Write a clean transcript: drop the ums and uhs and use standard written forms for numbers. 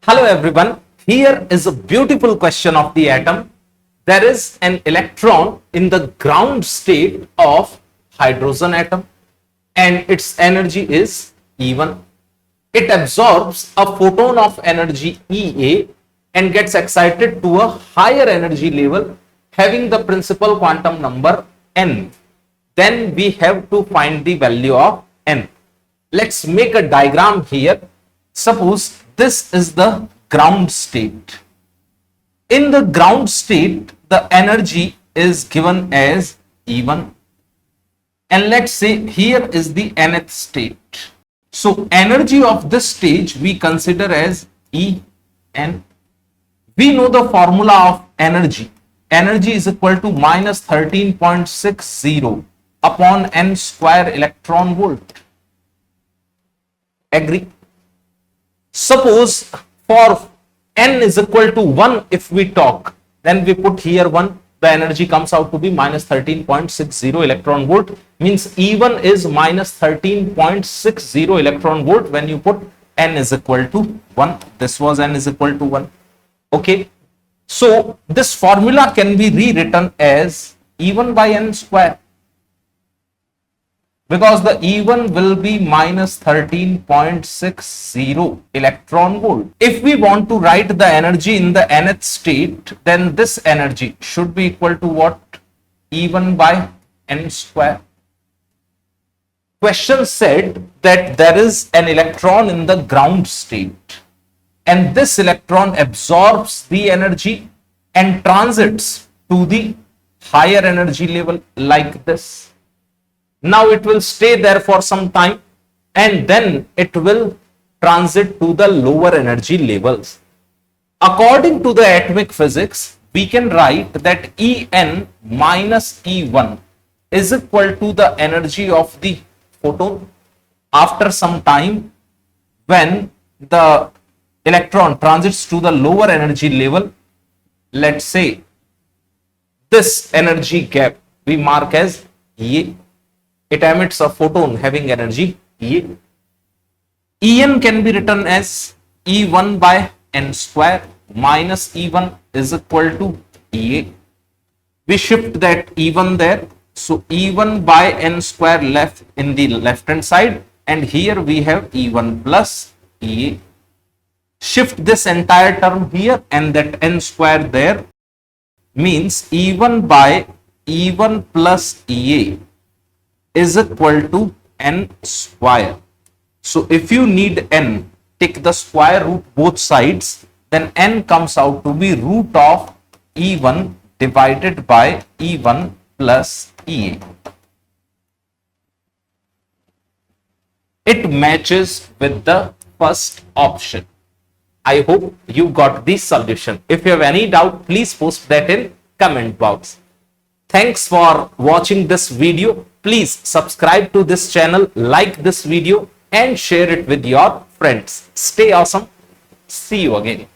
Hello everyone. Here is a beautiful question of the atom. There is an electron in the ground state of hydrogen atom and its energy is E1. It absorbs a photon of energy Ea and gets excited to a higher energy level having the principal quantum number n. Then we have to find the value of n. Let's make a diagram here. Suppose this is the ground state. In the ground state, the energy is given as E1. And let's say here is the nth state. So energy of this stage we consider as En. We know the formula of energy. Energy is equal to minus 13.60 upon n square electron volt. Agree? Suppose for n is equal to 1, if we talk, then we put here 1, the energy comes out to be minus 13.60 electron volt, means E1 is minus 13.60 electron volt when you put n is equal to 1. This was n is equal to 1. Okay. So this formula can be rewritten as E1 by n square, because the E1 will be minus 13.60 electron volt. If we want to write the energy in the nth state, then this energy should be equal to what? E1 by n square. Question said that there is an electron in the ground state and this electron absorbs the energy and transits to the higher energy level like this. Now it will stay there for some time and then it will transit to the lower energy levels. According to the atomic physics, we can write that En minus E1 is equal to the energy of the photon. After some time, when the electron transits to the lower energy level, let's say this energy gap we mark as E. It emits a photon having energy E. En can be written as E1 by n square minus E1 is equal to Ea. We shift that E1 there. So E1 by n square left in the left hand side, and here we have E1 plus Ea. Shift this entire term here and that n square there, means E1 by E1 plus Ea is equal to n square. So if you need n, take the square root both sides, then n comes out to be root of E1 divided by E1 plus Ea. It matches with the first option. I hope you got the solution. If you have any doubt, please post that in comment box. Thanks for watching this video. Please subscribe to this channel, like this video and share it with your friends. Stay awesome. See you again.